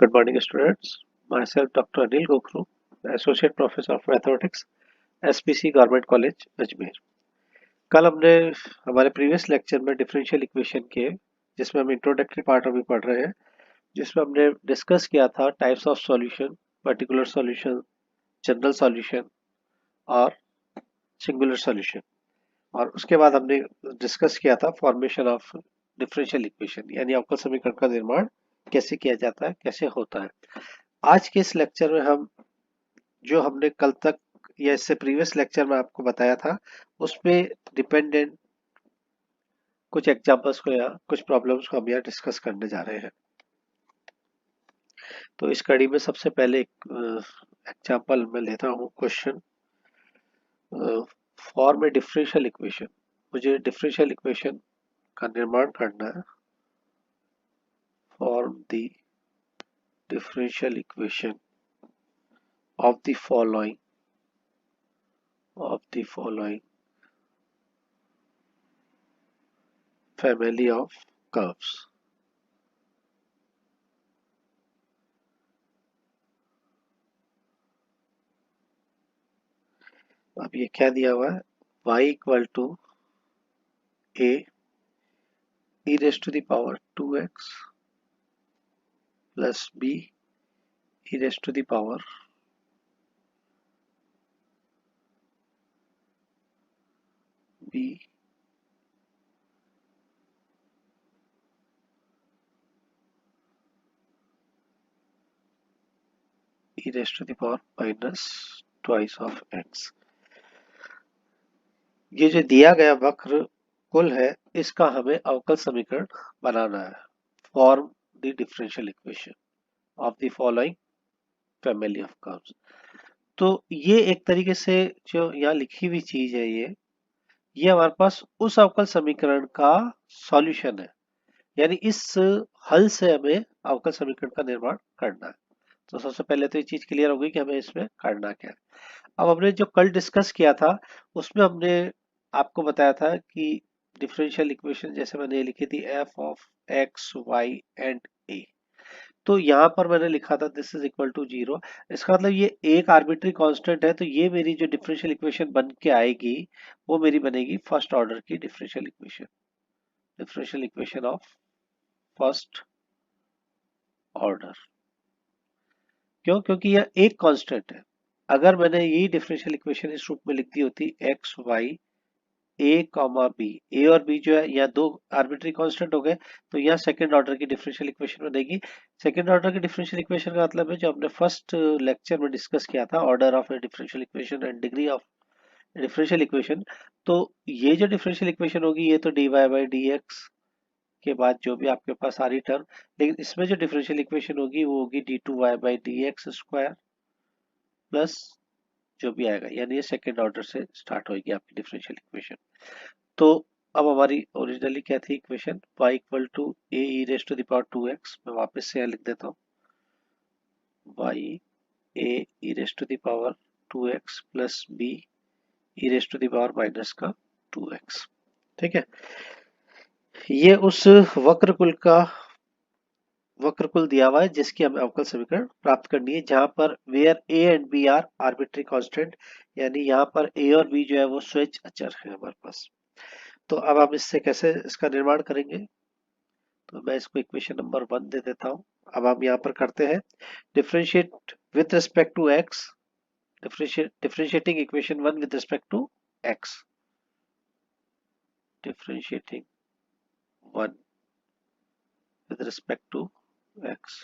Good morning, students. Myself, Dr. Anil Gokhru, Associate Professor of Mathematics, SPC government college Ajmer. कल हमने हमारे previous lecture में differential equation के, जिसमें हम इंट्रोडक्टरी पार्ट अभी पढ़ रहे हैं, जिसमें हमने डिस्कस किया था types of solution, particular solution, general solution और सिंगुलर सॉल्यूशन। और उसके बाद हमने डिस्कस किया था फॉर्मेशन ऑफ डिफरेंशियल इक्वेशन, यानी अवकल समीकरण का निर्माण कैसे किया जाता है, कैसे होता है। आज के इस लेक्चर में हम जो हमने कल तक या इससे प्रीवियस लेक्चर में आपको बताया था, उस पे डिपेंडेंट कुछ एग्जांपल्स को या कुछ प्रॉब्लम्स को हम यहाँ डिस्कस करने जा रहे हैं। तो इस कड़ी में सबसे पहले एक एग्जांपल मैं लेता हूँ। क्वेश्चन, फॉर्म ए डिफरेंशियल इक्वेशन। मुझे डिफरेंशियल इक्वेशन का निर्माण करना है। Form the differential equation of the following family of curves। अब ये क्या दिया हुआ है, y equal to a e raised to the power 2x plus b e raised to the power b e raised to the power minus twice of x। ये जो दिया गया वक्र कुल है, इसका हमें अवकल समीकरण बनाना है। Form the differential equation of the following family of curves. तो ये एक तरीके से जो यहाँ लिखी हुई चीज है, ये हमारे पास उस अवकल समीकरण का सॉल्यूशन है, यानी इस हल से हमें अवकल समीकरण का निर्माण करना है। तो सबसे पहले तो ये चीज क्लियर होगी कि हमें इसमें करना क्या है। अब हमने जो कल डिस्कस किया था, उसमें हमने आपको बताया था कि डिफरेंशियल इक्वेशन जैसे मैंने लिखी थी f of x y and a। तो यहाँ पर मैंने लिखा था दिस इज इक्वल टू 0। इसका मतलब ये एक आर्बिट्री कांस्टेंट है, तो ये मेरी जो डिफरेंशियल इक्वेशन बन के आएगी वो मेरी बनेगी फर्स्ट ऑर्डर की differential equation of first order. क्यों? क्योंकि यह एक कांस्टेंट है। अगर मैंने यही डिफरेंशियल इक्वेशन इस रूप में लिख दी होती एक्स वाई ए कॉमा बी, ए और बी जो है यहाँ दो आर्बिट्री कांस्टेंट हो गए, तो यहाँ सेकंड ऑर्डर की डिफरेंशियल इक्वेशन बनेगी। सेकंड ऑर्डर की डिफरेंशियल इक्वेशन का मतलब है जो हमने फर्स्ट लेक्चर में डिस्कस किया था, order of a differential equation and degree of differential equation. तो ये जो डिफरेंशियल इक्वेशन होगी, ये तो d Y by D x के बाद जो भी आपके पास सारी टर्म, लेकिन इसमें जो डिफरेंशियल इक्वेशन होगी वो होगी d two Y by D x square plus जो भी आएगा, यानी ये सेकेंड ऑर्डर से स्टार्ट होगी आपकी डिफरेंशियल इक्वेशन। तो अब हमारी ओरिजिनली क्या थी equation, y equal to a e raise to the power 2x। मैं वापस से यहाँ लिख देता हूँ, y a e raise to the power 2x plus b e raise to the power minus का 2x। ठीक है, ये उस वक्रकुल दिया हुआ है जिसकी हमें अवकल समीकरण प्राप्त करनी है, जहां पर where a and b are arbitrary constant, यानी यहाँ पर a और b जो है वो स्वेच्छ अचर है हमारे पास। तो अब हम इससे कैसे इसका निर्माण करेंगे, तो मैं इसको इक्वेशन नंबर 1 दे देता हूँ। अब हम यहाँ पर करते हैं differentiate with respect to x, differentiating equation 1 with respect to x, डिफरेंशिएटिंग 1 with respect to x,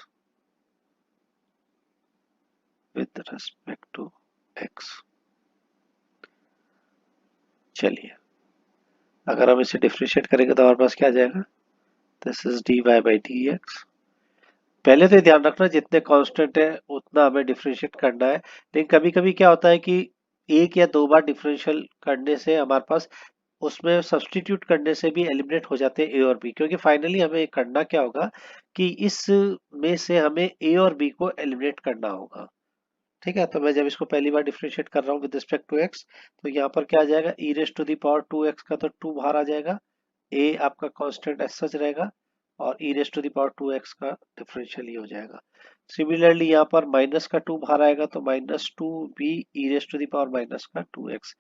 with respect to x। चलिए, अगर हम इसे डिफरेंशिएट करेंगे तो हमारे पास क्या आ जाएगा, this is d Y by D x. पहले तो ध्यान रखना जितने कांस्टेंट है उतना हमें डिफरेंशिएट करना है, लेकिन कभी कभी क्या होता है कि एक या दो बार डिफरेंशियल करने से हमारे पास उसमें सब्सटीट्यूट करने से भी एलिमिनेट हो जाते हैं ए और बी, क्योंकि फाइनली हमें करना क्या होगा कि इस में से हमें ए और बी को एलिमिनेट करना होगा। ठीक है, तो मैं जब इसको पहली बार डिफरेंशिएट कर रहा हूँ विद रिस्पेक्ट टू एक्स, तो यहाँ पर क्या आ जाएगा, E raise to the power 2x का तो 2 बाहर आ जाएगा, ए आपका कांस्टेंट एज सच रहेगा, और E raise to the power 2x का डिफरेंशियल ही हो जाएगा। सिमिलरली यहाँ पर माइनस का 2 बाहर आएगा तो -2b e raise to the power minus का 2x।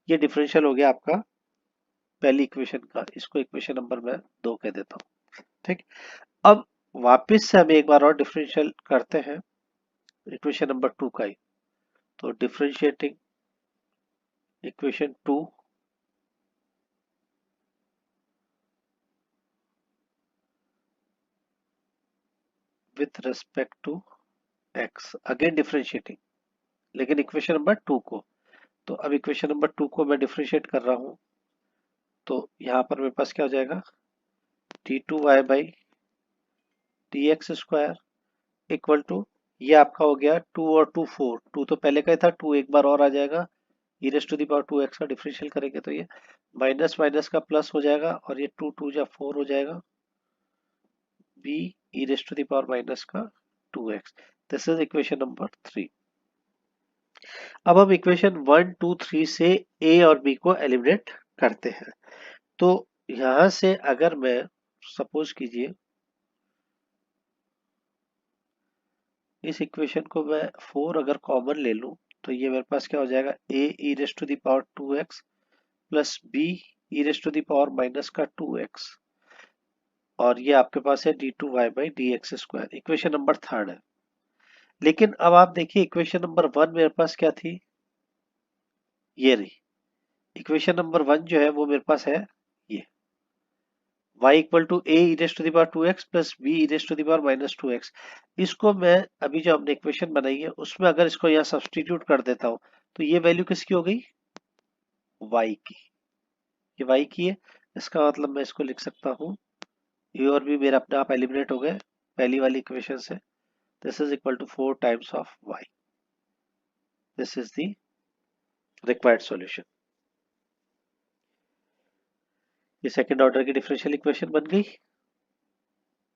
ये डिफरेंशियल हो गया आपका पहली इक्वेशन का। इसको इक्वेशन नंबर मैं 2 कह देता हूँ। ठीक, अब वापस से हम एक बार और डिफरेंशियल करते हैं इक्वेशन नंबर 2 का ही। तो differentiating equation 2 with respect to x, again differentiating, लेकिन इक्वेशन नंबर 2 को। तो अब इक्वेशन नंबर 2 को मैं डिफरेंशिएट कर रहा हूं। तो यहां पर मेरे पास क्या हो जाएगा, d2y by D x square equal to, ये आपका हो गया 2 और 2 4, 2 तो पहले का ही था, 2 एक बार और आ जाएगा, E raise to the power 2x का डिफरेंशियल करेंगे तो ये माइनस माइनस का प्लस हो जाएगा और ये 2 2 जा 4 हो जाएगा, b e raise to the power minus का 2x। This is equation number 3। अब हम इक्वेशन 1 2 3 से a और b को एलिमिनेट करते हैं। तो यहां से अगर मैं सपोज कीजिए इस इक्वेशन को मैं 4 अगर कॉमन ले लूं तो ये मेरे पास क्या हो जाएगा, a e raise to the power 2x plus b e raise to the power minus का 2x, और ये आपके पास है d2y by D x square. Equation number 3 है। लेकिन अब आप देखिए इक्वेशन नंबर 1 मेरे पास क्या थी, ये रही। इक्वेशन नंबर 1 जो है वो मेरे पास है ये y equal to a e raise to the power 2x plus b e raise to the power minus 2x। इसको मैं अभी जो हमने इक्वेशन बनाई है उसमें अगर इसको यहाँ सब्सटीट्यूट कर देता हूं तो ये वैल्यू किसकी हो गई, y की। ये y की है, इसका मतलब मैं इसको लिख सकता हूँ, ये और भी मेरे अपने आप एलिमिनेट हो गए पहली वाली इक्वेशन से। This is equal to 4 times of y। This is the required solution. ये सेकंड ऑर्डर की डिफरेंशियल इक्वेशन बन गई,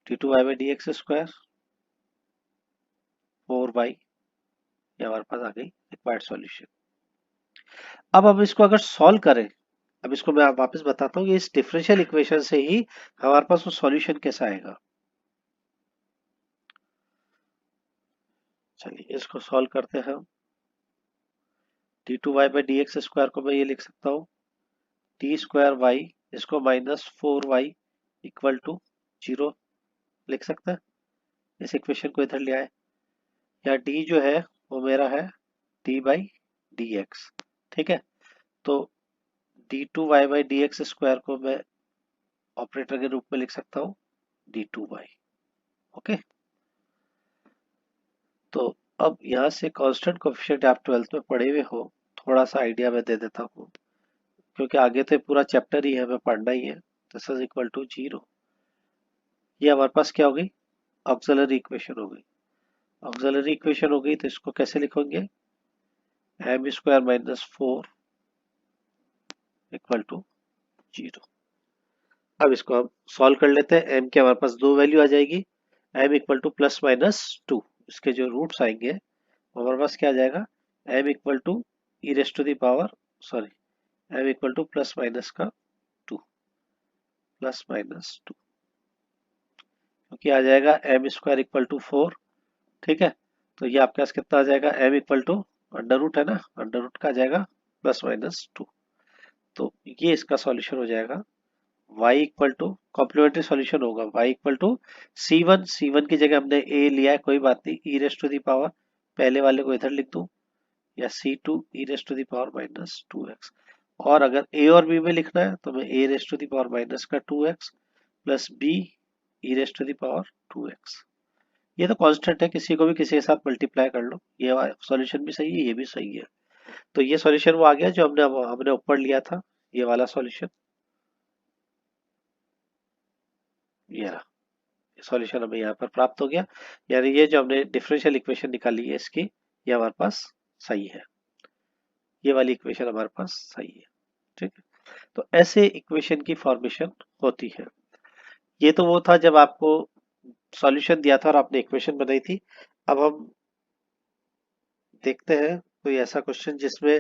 d2y by D x square 4y, ये हमारे पास आ गई रिक्वायर्ड सॉल्यूशन। अब हम इसको अगर सॉल्व करें, अब इसको मैं वापस बताता हूँ, इस डिफरेंशियल इक्वेशन से ही हमारे पास वो सॉल्यूशन कैसा आएगा। चलिए इसको सॉल्व करते हैं हम। d2y by D x square को मैं ये लिख सकता हूँ डी स्क्वायर वाई, इसको -4y इक्वल टू 0 लिख सकते हैं। इस इक्वेशन को इधर ले आए, यहाँ d जो है वो मेरा है d बाई डी एक्स। ठीक है, तो d2y by D x square को मैं ऑपरेटर के रूप में लिख सकता हूँ d2y। ओके, तो अब यहाँ से कांस्टेंट कोएफिशिएंट आप 12th में पढ़े हुए हो, थोड़ा सा आइडिया मैं दे देता हूँ क्योंकि आगे तो पूरा चैप्टर ही है, हमें पढ़ना ही है। This is equal to 0। ये हमारे पास क्या हो गई, ऑक्सिलरी इक्वेशन हो गई। ऑक्सिलरी इक्वेशन हो गई तो इसको कैसे लिखेंगे, m square minus 4 equal to 0। अब इसको हम सॉल्व कर लेते हैं। एम के हमारे पास दो वैल्यू आ जाएगी, m equal to plus minus 2, इसके जो रूट्स आएंगे वो हमारे पास क्या आ जाएगा, m equal to e raise to the power, sorry, m equal to plus minus का 2, प्लस माइनस 2, क्योंकि आ जाएगा एम स्क्वायर इक्वल टू 4। ठीक है, तो ये आपके पास कितना आ जाएगा, m equal to under root है ना, अंडर रूट का आ जाएगा प्लस माइनस 2। तो ये इसका सॉल्यूशन हो जाएगा। y equal to complementary solution होगा, y इक्वल टू C1 की जगह हमने a लिया है, कोई बात नहीं, e raise to the power पहले वाले को इधर लिख दूं, या C2 e raise to the power minus 2x। और अगर a और b में लिखना है तो मैं a raise to the power minus का 2x plus b e raise to the power 2x। ये तो कांस्टेंट है, किसी को भी किसी के साथ मल्टीप्लाई कर लो, ये सॉल्यूशन भी सही है, ये भी सही है। तो ये सॉल्यूशन वो आ गया जो हमने ऊपर लिया था, ये वाला सॉल्यूशन, ये रहा सॉल्यूशन हमें यहाँ पर प्राप्त हो गया। यानी ये जो हमने डिफरेंशियल इक्वेशन निकाली है इसकी, ये हमारे पास सही है, ये वाली इक्वेशन हमारे पास सही है। ठीक है, तो ऐसे इक्वेशन की फॉर्मेशन होती है। ये तो वो था जब आपको सॉल्यूशन दिया था और आपने इक्वेशन बनाई थी। अब हम देखते हैं कोई ऐसा क्वेश्चन जिसमें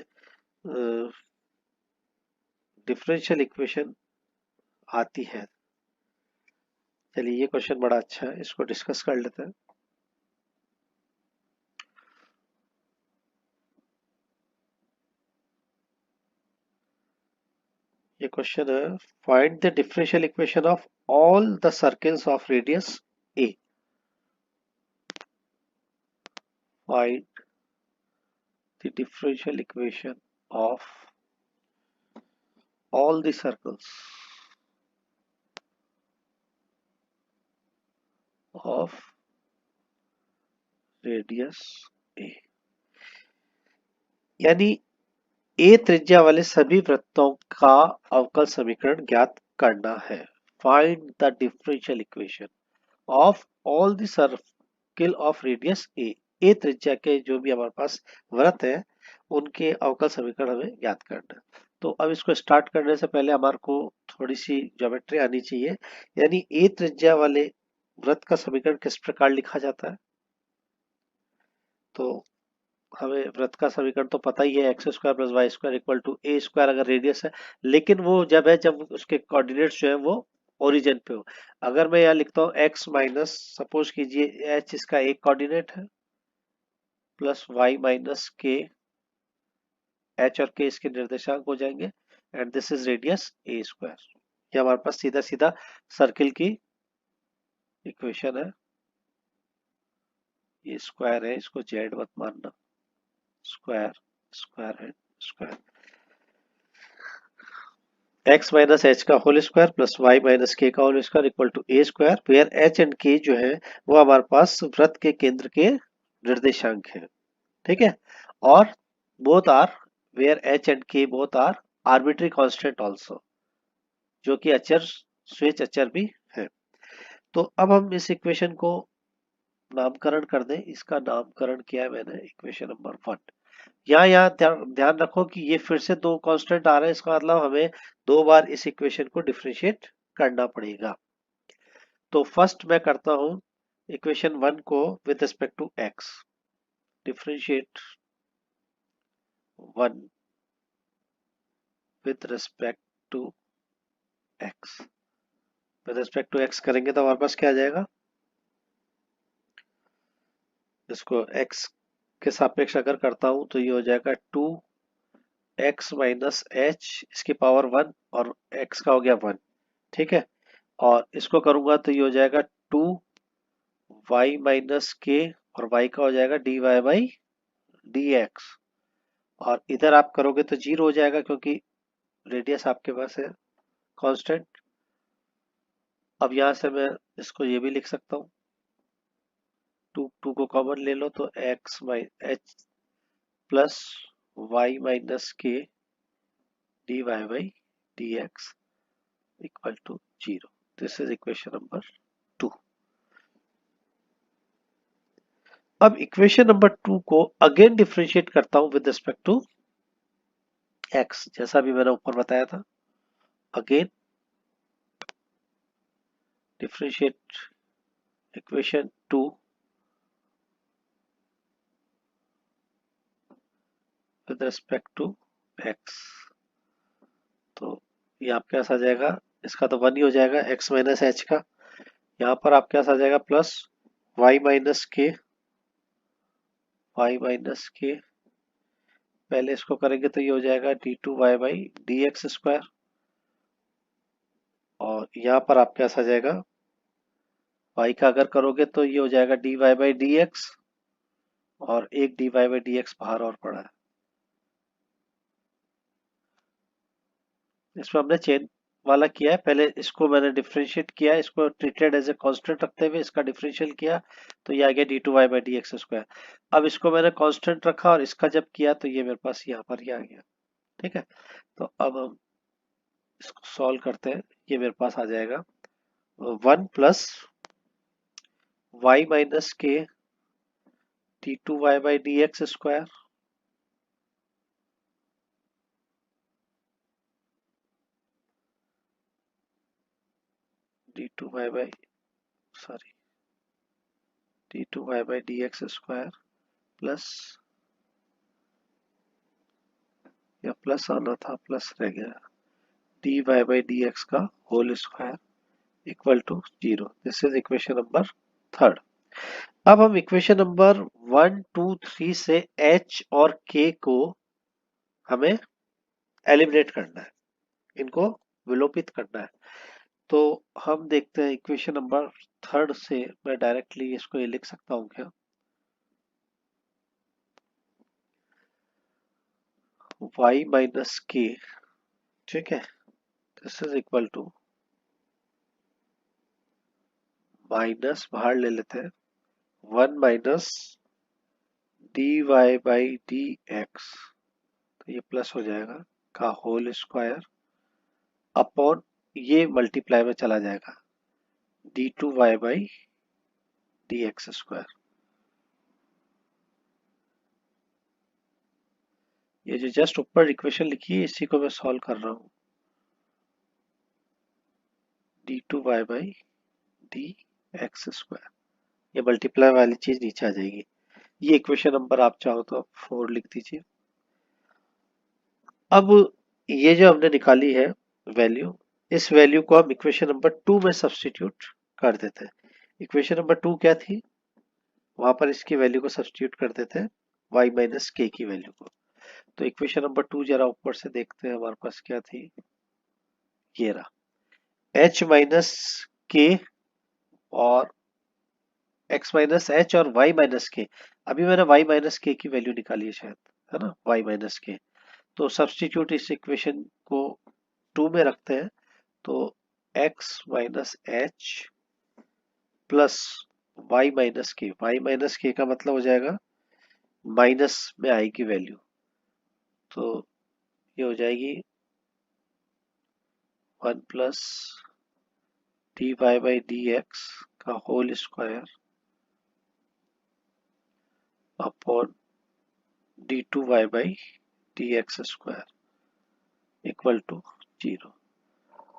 डिफरेंशियल इक्वेशन आती है। चलिए ये क्वेश्चन बड़ा अच्छा है, इसको डिस्कस कर लेते हैं। ये क्वेश्चन है, find the differential equation of all the circles of radius A. Find the differential equation of all the circles of radius a, यानी ए त्रिज्या वाले सभी वृत्तों का अवकल समीकरण ज्ञात करना है। Find the differential equation of all the circle of radius A. A त्रिज्या के जो भी हमारे पास वृत्त है उनके अवकल समीकरण हमें ज्ञात करना है। तो अब इसको स्टार्ट करने से पहले हमारे को थोड़ी सी ज्योमेट्री आनी चाहिए। यानी ए त्रिज्या वाले वृत्त का समीकरण किस प्रकार लिखा जाता है? तो हमें वृत्त का समीकरण तो पता ही है, x square plus y square equal to A square अगर रेडियस है। लेकिन वो जब है जब उसके कोऑर्डिनेट्स जो है वो ओरिजिन पे हो। अगर मैं यहाँ लिखता हूँ एक्स माइनस, सपोज कीजिए एच इसका एक कोऑर्डिनेट है, प्लस वाई माइनस के, एच और के इसके निर्देशांक हो जाएंगे, and this is radius A square. ये हमारे पास सीधा सीधा सर्किल की इक्वेशन है। ये स्क्वायर है, इसको जेड मत मानना, स्क्वायर स्क्वायर है स्क्वायर, एक्स माइनस एच का whole square plus y minus k का whole square equal to A square, where H and k जो है वो हमारे पास वृत्त के केंद्र के निर्देशांक है। ठीक है, और both are, where H and K both are arbitrary constant also, जो कि अचर स्वेच अचर भी है। तो अब हम इस इक्वेशन को नामकरण कर दें। इसका नामकरण किया है मैंने इक्वेशन नंबर 1। यहाँ ध्यान रखो कि ये फिर से दो कांस्टेंट आ रहे हैं, इसका मतलब हमें दो बार इस इक्वेशन को डिफरेंशिएट करना पड़ेगा। तो फर्स्ट मैं करता हूं इक्वेशन 1 को with respect to x, differentiate 1 with respect to x. With respect to x करेंगे तो हमारे पास क्या आ जाएगा? इसको एक्स के सापेक्ष अगर करता हूं तो ये हो जाएगा 2x माइनस एच इसकी पावर 1, और x का हो गया 1। ठीक है, और इसको करूंगा तो ये हो जाएगा 2y माइनस के, और y का हो जाएगा dy बाई dx। और इधर आप करोगे तो जीरो हो जाएगा क्योंकि रेडियस आपके पास है कांस्टेंट। अब यहां से मैं इसको ये भी लिख सकता हूँ, टू को कॉमन ले लो तो x minus h plus y minus k dy by dx equal to zero. This is equation number 2। अब इक्वेशन नंबर 2 को अगेन डिफरेंशिएट करता हूं विद रिस्पेक्ट टू एक्स, जैसा भी मैंने ऊपर बताया था। Again differentiate equation 2 with respect to x. तो ये आपके पास आ जाएगा, इसका तो 1 ही हो जाएगा एक्स माइनस एच का। यहाँ पर आपके पास आ जाएगा प्लस वाई माइनस के, वाई माइनस के, पहले इसको करेंगे तो ये हो जाएगा d2y by D x square, और यहाँ पर आपके पास आ जाएगा y का अगर करोगे तो ये हो जाएगा dy बाई डी एक्स, और एक dy बाई डी एक्स बाहर और पड़ा है। इसमें हमने चेन वाला किया है, पहले इसको मैंने डिफरेंशिएट किया, इसको ट्रीटेड एज ए कांस्टेंट रखते हुए इसका डिफरेंशियल किया, तो ये आ गया d2y by D x square. अब इसको मैंने कांस्टेंट रखा और इसका जब किया तो ये मेरे पास यहाँ पर ही आ गया। ठीक है, तो अब हम इसको सॉल्व करते हैं। ये मेरे पास आ जाएगा 1 plus y minus k d2y by D x square, d2y by, sorry, d2y by D x square plus, या प्लस आना था, प्लस रह गया, dy बाई डी एक्स का whole square equal to 0। This is equation number third. अब हम equation number 1 2 3 से h और k को हमें एलिमिनेट करना है, इनको विलोपित करना है। तो हम देखते हैं इक्वेशन नंबर थर्ड से मैं डायरेक्टली इसको ये लिख सकता हूं क्या, y माइनस के, ठीक है, this is equal to minus बाहर ले लेते हैं 1 minus d Y by D x, तो ये प्लस हो जाएगा का होल स्क्वायर अपॉन, ये मल्टीप्लाई में चला जाएगा d two Y by D x square. ये जो जस्ट ऊपर इक्वेशन लिखी है इसी को मैं सॉल्व कर रहा हूँ, d two Y by D x square, ये मल्टीप्लाई वाली चीज नीचे आ जाएगी। ये इक्वेशन नंबर आप चाहो तो 4 लिख दीजिए। अब ये जो हमने निकाली है वैल्यू, इस वैल्यू को हम इक्वेशन नंबर 2 में सब्स्टिट्यूट कर देते हैं। इक्वेशन नंबर 2 क्या थी, वहां पर इसकी वैल्यू को सब्स्टिट्यूट कर देते हैं y माइनस के की वैल्यू को। तो इक्वेशन नंबर 2 जरा ऊपर से देखते हैं हमारे पास क्या थी, ये रहा h माइनस के और x माइनस एच और y माइनस के। अभी मैंने y माइनस के की वैल्यू निकाली है शायद, है ना, y माइनस के। तो सब्स्टिट्यूट इस इक्वेशन को 2 में रखते हैं, तो x minus H plus y minus के, y माइनस के का मतलब हो जाएगा माइनस में आएगी वैल्यू, तो ये हो जाएगी 1 plus D Y by D x का whole square upon D two Y by D x square equal to 0।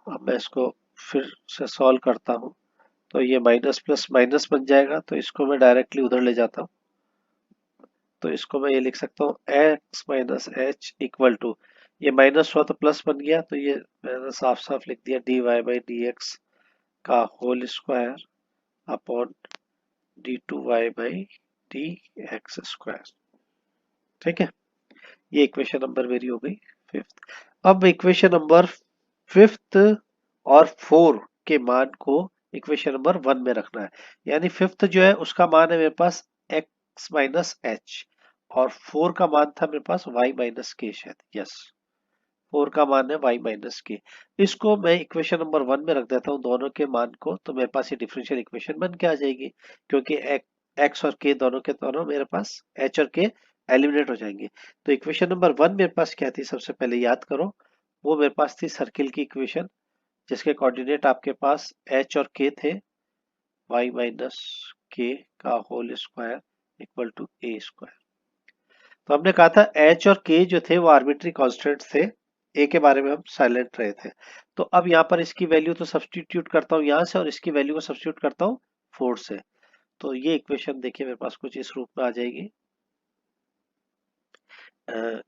अब मैं इसको फिर से सॉल्व करता हूँ, तो ये माइनस प्लस माइनस बन जाएगा, तो इसको मैं डायरेक्टली उधर ले जाता हूँ। तो इसको मैं ये लिख सकता हूँ x minus h equal to, ये माइनस हुआ तो प्लस बन गया, तो ये मैंने साफ साफ लिख दिया D Y by D x का whole square upon D two Y by D x square. ठीक है, ये इक्वेशन नंबर मेरी हो गई फिफ्थ। अब इक्वेशन नंबर फिफ्थ और 4 के मान को इक्वेशन नंबर 1 में रखना है, यानी फिफ्थ जो है उसका मान है मेरे पास x माइनस एच और 4 का मान था मेरे पास y माइनस के, शायद यस, 4 का मान है y माइनस के। इसको मैं इक्वेशन नंबर 1 में रख देता हूँ दोनों के मान को, तो मेरे पास ये डिफरेंशियल इक्वेशन बन के आ जाएगी, क्योंकि x और k दोनों के दोनों मेरे पास h और k एलिमिनेट हो जाएंगे। तो इक्वेशन नंबर 1 मेरे पास क्या थी, सबसे पहले याद करो, वो मेरे पास थी सर्किल की इक्वेशन, जिसके कोऑर्डिनेट आपके पास h और k थे, y माइनस के का whole square equal to a square. तो हमने कहा था h और k जो थे वो आर्बिट्री कांस्टेंट थे, a के बारे में हम साइलेंट रहे थे। तो अब यहाँ पर इसकी वैल्यू तो सब्स्टिट्यूट करता हूँ यहाँ से, और इसकी वैल्यू को सब्स्टिट्यूट करता हूँ 4 से। तो ये इक्वेशन देखिए मेरे पास कुछ इस रूप में आ जाएगी।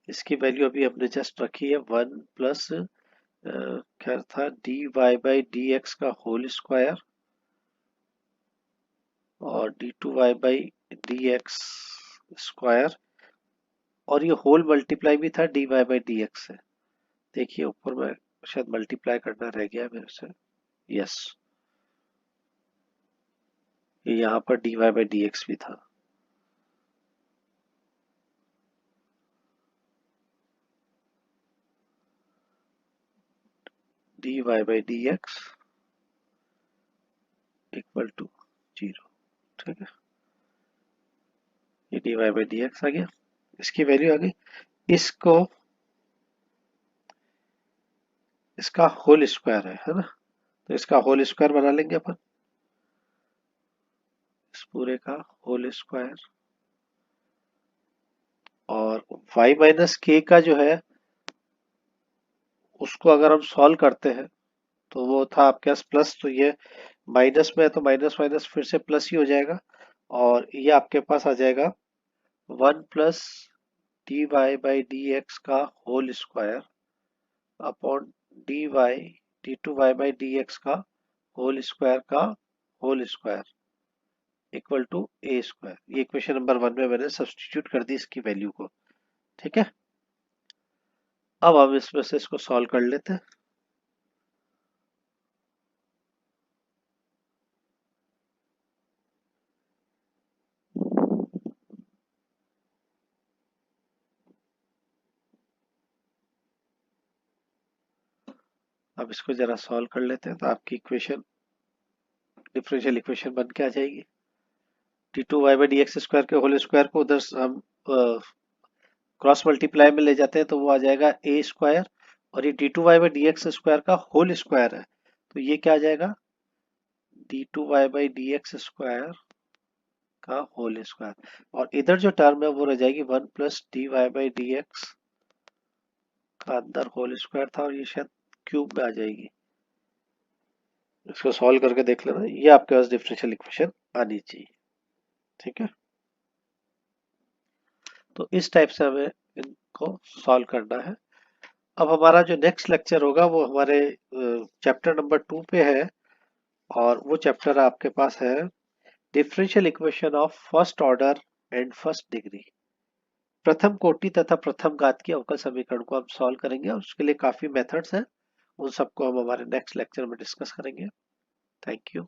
इसकी वैल्यू अभी हमने जस्ट रखी है 1 प्लस क्या था D Y by D x का होल स्क्वायर और d two Y by D x square, और ये होल मल्टीप्लाई भी था D Y by D x से। देखिए ऊपर में शायद मल्टीप्लाई करना रह गया मेरे से, यस, ये यहाँ पर D Y by D X भी था। D Y by D X equal to 0। ठीक है, ये D Y by D X आ गया, इसकी वैल्यू आ गई। इसको इसका होल स्क्वायर है ना, तो इसका होल स्क्वायर बना लेंगे अपन, इस पूरे का होल स्क्वायर, और y माइनस के का जो है उसको अगर हम सॉल्व करते हैं तो वो था आपके पास प्लस, तो ये माइनस में है तो माइनस माइनस फिर से प्लस ही हो जाएगा, और ये आपके पास आ जाएगा 1 plus D Y by D x का whole square upon D Y D two Y by D x का होल स्क्वायर का whole square equal to A square. ये इक्वेशन नंबर 1 में मैंने सब्स्टिट्यूट कर दी इसकी वैल्यू को। ठीक है, अब हम इसमें से इसको सॉल्व कर लेते हैं। अब इसको जरा सॉल्व कर लेते हैं तो आपकी इक्वेशन डिफरेंशियल इक्वेशन बन के आ जाएगी। d2y by D x square के होल स्क्वायर को उधर हम क्रॉस मल्टीप्लाई में ले जाते हैं तो वो आ जाएगा ए स्क्वायर, और ये d2y by D x square का होल स्क्वायर है तो ये क्या आ जाएगा, d2y by D x square का होल स्क्वायर, और इधर जो टर्म है वो रह जाएगी 1 plus D Y by D x का अंदर होल स्क्वायर था और ये शायद क्यूब में आ जाएगी। इसको सॉल्व करके देख लेना, ये आपके पास डिफरेंशियल इक्वेशन आनी चाहिए। ठीक है, तो इस टाइप से हमें इनको सॉल्व करना है। अब हमारा जो नेक्स्ट लेक्चर होगा वो हमारे चैप्टर नंबर 2 पे है, और वो चैप्टर आपके पास है differential equation of first order and first degree. प्रथम कोटि तथा प्रथम घात की अवकल समीकरण को हम सॉल्व करेंगे, और उसके लिए काफी मेथड्स हैं, उन सबको हम हमारे नेक्स्ट लेक्चर में डिस्कस करेंगे। Thank you.